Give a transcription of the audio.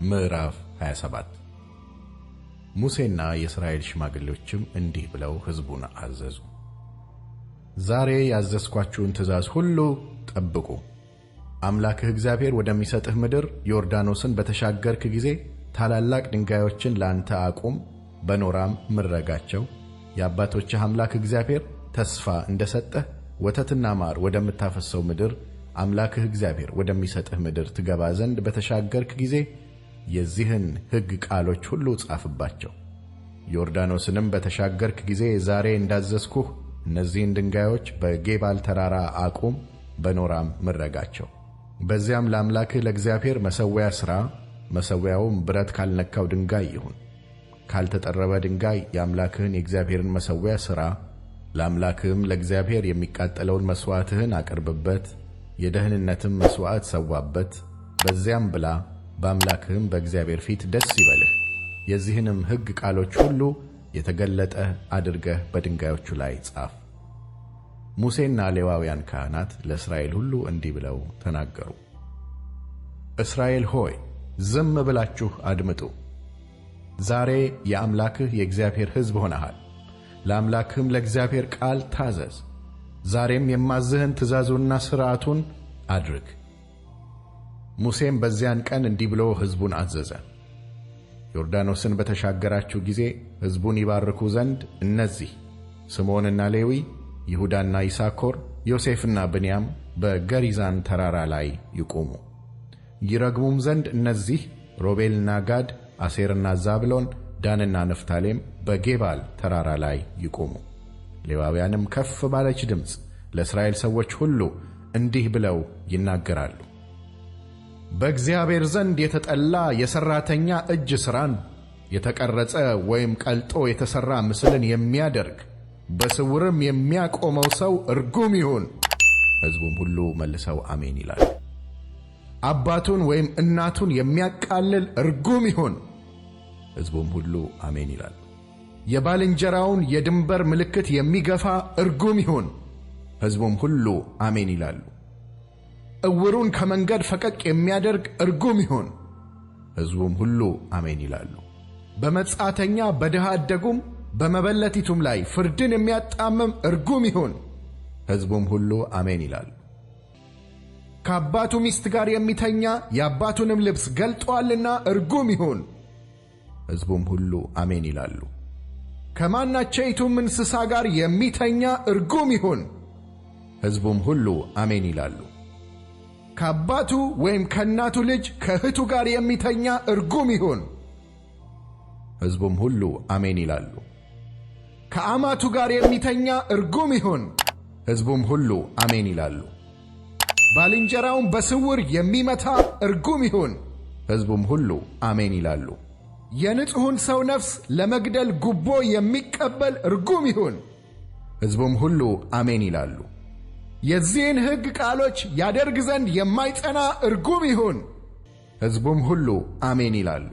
ምዕራፍ 27 ሙሴና የእስራኤል ሽማግሌዎችም እንዲህ ብለው ሕዝቡን አዘዙ። ዛሬ ያዘዝኳችሁን ትእዛዝ ሁሉ ጠብቁ። አምላክህ እግዚአብሔር ወደሚሰጥህ ምድር ዮርዳኖስን በተሻገርክ ጊዜ ታላላቅ ድንጋዮችን ላንተ አቁም፣ በኖራም ምረጋቸው። የአባቶችህ አምላክ እግዚአብሔር ተስፋ እንደሰጠህ ወተትና ማር ወደምታፈሰው ምድር አምላክህ እግዚአብሔር ወደሚሰጥህ ምድር ትገባ ዘንድ በተሻገርክ ጊዜ የዚህን ሕግ ቃሎች ሁሉ ጻፍባቸው። ዮርዳኖስንም በተሻገርክ ጊዜ ዛሬ እንዳዘዝኩህ እነዚህን ድንጋዮች በጌባል ተራራ አቁም፣ በኖራም ምረጋቸው። በዚያም ለአምላክህ ለእግዚአብሔር መሠዊያ ሥራ። መሠዊያውም ብረት ካልነካው ድንጋይ ይሁን። ካልተጠረበ ድንጋይ የአምላክህን የእግዚአብሔርን መሠዊያ ሥራ። ለአምላክህም ለእግዚአብሔር የሚቃጠለውን መሥዋዕትህን አቅርብበት፣ የደህንነትም መሥዋዕት ሰዋበት። በዚያም ብላ፣ በአምላክህም በእግዚአብሔር ፊት ደስ ይበልህ። የዚህንም ሕግ ቃሎች ሁሉ የተገለጠ አድርገህ በድንጋዮቹ ላይ ጻፍ። ሙሴና ሌዋውያን ካህናት ለእስራኤል ሁሉ እንዲህ ብለው ተናገሩ። እስራኤል ሆይ ዝም ብላችሁ አድምጡ። ዛሬ የአምላክህ የእግዚአብሔር ሕዝብ ሆነሃል። ለአምላክህም ለእግዚአብሔር ቃል ታዘዝ። ዛሬም የማዝህን ትእዛዙንና ሥርዓቱን አድርግ። ሙሴም በዚያን ቀን እንዲህ ብሎ ሕዝቡን አዘዘ። ዮርዳኖስን በተሻገራችሁ ጊዜ ሕዝቡን ይባርኩ ዘንድ እነዚህ ስምዖንና ሌዊ፣ ይሁዳና ይሳኮር፣ ዮሴፍና ብንያም በገሪዛን ተራራ ላይ ይቁሙ። ይረግሙም ዘንድ እነዚህ ሮቤልና ጋድ፣ አሴርና ዛብሎን፣ ዳንና ንፍታሌም በጌባል ተራራ ላይ ይቁሙ። ሌዋውያንም ከፍ ባለች ድምፅ ለእስራኤል ሰዎች ሁሉ እንዲህ ብለው ይናገራሉ። በእግዚአብሔር ዘንድ የተጠላ የሠራተኛ እጅ ሥራን የተቀረጸ ወይም ቀልጦ የተሠራ ምስልን የሚያደርግ በስውርም የሚያቆመው ሰው እርጉም ይሁን። ሕዝቡም ሁሉ መልሰው አሜን ይላሉ። አባቱን ወይም እናቱን የሚያቃልል እርጉም ይሁን። ሕዝቡም ሁሉ አሜን ይላሉ። የባልንጀራውን የድንበር ምልክት የሚገፋ እርጉም ይሁን። ሕዝቡም ሁሉ አሜን ይላሉ። ዕውሩን ከመንገድ ፈቀቅ የሚያደርግ እርጉም ይሁን። ሕዝቡም ሁሉ አሜን ይላሉ። በመጻተኛ በድሃ አደጉም በመበለቲቱም ላይ ፍርድን የሚያጣምም እርጉም ይሁን። ሕዝቡም ሁሉ አሜን ይላሉ። ከአባቱ ሚስት ጋር የሚተኛ የአባቱንም ልብስ ገልጦአልና እርጉም ይሁን። ሕዝቡም ሁሉ አሜን ይላሉ። ከማናቸይቱም እንስሳ ጋር የሚተኛ እርጉም ይሁን። ሕዝቡም ሁሉ አሜን ይላሉ። ከአባቱ ወይም ከእናቱ ልጅ ከእህቱ ጋር የሚተኛ እርጉም ይሁን። ሕዝቡም ሁሉ አሜን ይላሉ። ከአማቱ ጋር የሚተኛ እርጉም ይሁን። ሕዝቡም ሁሉ አሜን ይላሉ። ባልንጀራውን በስውር የሚመታ እርጉም ይሁን። ሕዝቡም ሁሉ አሜን ይላሉ። የንጹሑን ሰው ነፍስ ለመግደል ጉቦ የሚቀበል እርጉም ይሁን። ሕዝቡም ሁሉ አሜን ይላሉ። የዚህን ሕግ ቃሎች ያደርግ ዘንድ የማይጸና እርጉም ይሁን። ሕዝቡም ሁሉ አሜን ይላሉ።